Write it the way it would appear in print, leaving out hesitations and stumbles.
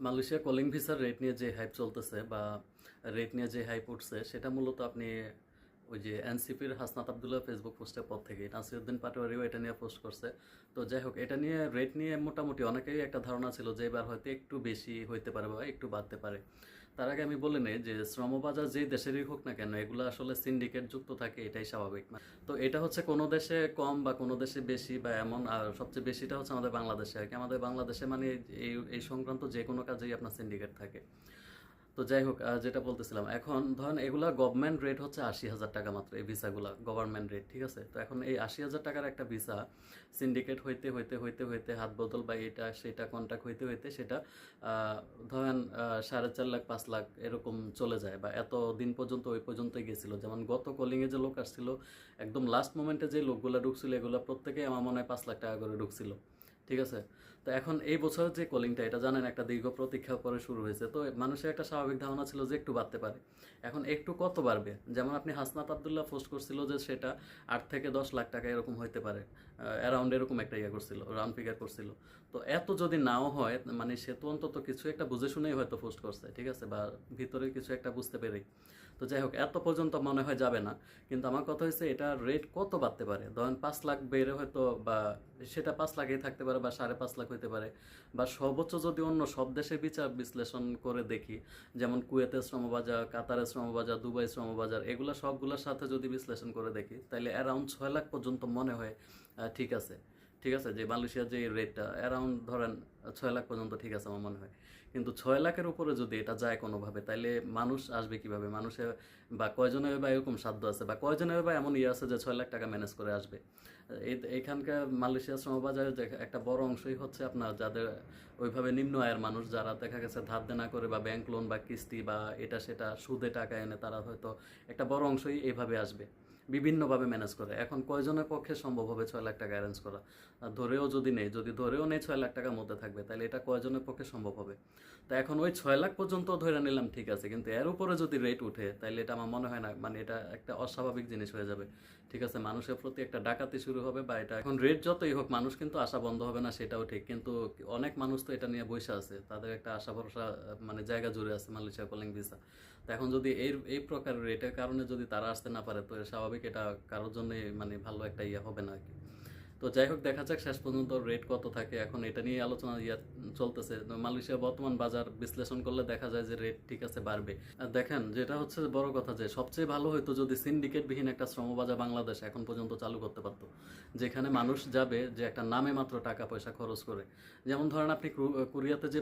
Malaysia calling ভিসার rate নিয়ে যে হাইপ চলতেছে বা রেট নিয়ে যে হাইপ উঠছে সেটা মূলত আপনি ওই যে এনসিপির হাসনাত আবদুল্লাহ ফেসবুক পোস্টের পর থেকে নাসিরউদ্দিন পাটোয়ারিও এটা নিয়ে পোস্ট করছে। তো যাই হোক, এটা নিয়ে রেট নিয়ে মোটামুটি অনেকেরই একটা ধারণা ছিল যে এবার হয়তো একটু বেশি হইতে পারে বা একটু বাড়তে পারে। তার আগে আমি বলে নেই যে শ্রমবাজার যেই দেশেরই হোক না কেন, এগুলো আসলে সিন্ডিকেট যুক্ত থাকে, এটাই স্বাভাবিক। তো এটা হচ্ছে কোনো দেশে কম বা কোনো দেশে বেশি বা এমন, আর সবচেয়ে বেশিটা হচ্ছে আমাদের বাংলাদেশে আর কি। আমাদের বাংলাদেশে মানে এই এই সংক্রান্ত যে কোনো কাজেই আপনার সিন্ডিকেট থাকে। তো যাই হোক, যেটা বলতেছিলাম, এখন ধরেন এগুলা গভর্নমেন্ট রেট হচ্ছে 80,000 টাকা মাত্র, এই ভিসাগুলা গভর্নমেন্ট রেট, ঠিক আছে। তো এখন এই 80,000 টাকার একটা ভিসা সিন্ডিকেট হইতে হইতে হইতে হইতে হাত বদল বা এটা সেটা কন্ট্যাক্ট হইতে হইতে সেটা ধরেন 4.5 লাখ 5 লাখ এরকম চলে যায়, বা এত দিন পর্যন্ত ওই পর্যন্তই গেছিল। যেমন গত কলিংয়ে যে লোক আসছিল, একদম লাস্ট মোমেন্টে যে লোকগুলো ঢুকছিল, এগুলো প্রত্যেকেই আমার মনে হয় 5 লাখ টাকা করে ঢুকছিল, ঠিক আছে। তো এখন এই বছরের যে কলিংটা, এটা জানেন একটা দীর্ঘ প্রতীক্ষার পরে শুরু হয়েছে। তো মানুষের একটা স্বাভাবিক ধারণা ছিল যে একটু বাড়তে পারে। এখন একটু কত বাড়বে? যেমন আপনি হাসনাত আবদুল্লাহ পোস্ট করছিল যে সেটা 8 থেকে 10 লাখ টাকা এরকম হইতে পারে, অ্যারাউন্ড এরকম একটা ইয়ে করছিল, রাউন্ড ফিগার করছিল। তো এত যদি নাও হয়, মানে সে তো অন্তত কিছু একটা বুঝে শুনেই হয়তো পোস্ট করছে, ঠিক আছে, বা ভিতরে কিছু একটা বুঝতে পেরেই। তো যাই হোক, এত পর্যন্ত মনে হয় যাবে না। কিন্তু আমার কথা হচ্ছে এটা রেট কত বাড়তে পারে। ধরেন 5 লাখ বেড়ে হয়তো, বা সেটা 5 লাখই থাকতে পারে বা 5.5 লাখ হইতে পারে, বা সর্বোচ্চ যদি অন্য সব দেশে বিচার বিশ্লেষণ করে দেখি, যেমন কুয়েতের শ্রমবাজার, কাতারের শ্রমবাজার, দুবাই শ্রমবাজার, এগুলা সবগুলোর সাথে যদি বিশ্লেষণ করে দেখি, তাহলে অ্যারাউন্ড 6 লাখ পর্যন্ত মনে হয় ঠিক আছে। ঠিক আছে, যে মালয়েশিয়ার যে রেটটা অ্যারাউন্ড ধরেন 6 লাখ পর্যন্ত ঠিক আছে আমার মনে হয়। কিন্তু 6 লাখের উপরে যদি এটা যায় কোনোভাবে, তাইলে মানুষ আসবে কিভাবে? মানুষের বা কয়জনের বা এরকম সাধ্য আছে, বা কয়জনের বা এমন ইয়ে আছে যে 6 লাখ টাকা ম্যানেজ করে আসবে? এইখানকার মালয়েশিয়া শ্রমবাজারের যে একটা বড় অংশই হচ্ছে আপনার যাদের ওইভাবে নিম্ন আয়ের মানুষ, যারা দেখা গেছে ধার দেনা করে বা ব্যাংক লোন বা কিস্তি বা এটা সেটা সুদে টাকা এনে, তারা হয়তো একটা বড় অংশই এইভাবে আসবে, বিভিন্নভাবে ম্যানেজ করে। এখন কয়জনের পক্ষে সম্ভব হবে 6 লাখ টাকা অ্যারেঞ্জ করা? ধরেও যদি নেই, যদি ধরেও নেই 6 লাখ টাকার মধ্যে থাকবে, তাহলে এটা কয়জনের পক্ষে সম্ভব হবে? তো এখন ওই 6 লাখ পর্যন্ত ধরে নিলাম, ঠিক আছে, কিন্তু এর উপরে যদি রেট উঠে, তাহলে এটা আমার মনে হয় না, মানে এটা একটা অস্বাভাবিক জিনিস হয়ে যাবে, ঠিক আছে। মানুষের প্রতি একটা ডাকাতি শুরু হবে, বা এটা এখন রেট যতই হোক মানুষ কিন্তু আশা বন্ধ হবে না, সেটাও ঠিক। কিন্তু অনেক মানুষ তো এটা নিয়ে বসে আছে, তাদের একটা আশা ভরসা মানে জায়গা জুড়ে আছে মালয়েশিয়া কলিং ভিসা। তো এখন যদি এই প্রকার রেটের কারণে যদি তারা আসতে না পারে, তো স্বাভাবিক এটা কারোর জন্য মানে ভালো একটা ইয়ে হবে না আর কি। তো যাই হোক, দেখা যাক শেষ পর্যন্ত রেট কত থাকে। এখন এটা নিয়ে আলোচনা চলতেছে। তো মালয়েশিয়া বর্তমান বাজার বিশ্লেষণ করলে দেখা যায় যে রেট ঠিক আছে বাড়বে। আর দেখেন, যেটা হচ্ছে বড় কথা, যে সবচেয়ে ভালো হতো যদি সিন্ডিকেটবিহীন একটা শ্রমবাজার বাংলাদেশ এখন পর্যন্ত চালু করতে পারতো, যেখানে মানুষ যাবে যে একটা নামে মাত্র টাকা পয়সা খরচ করে। যেমন ধরেন আপনি কোরিয়াতে যে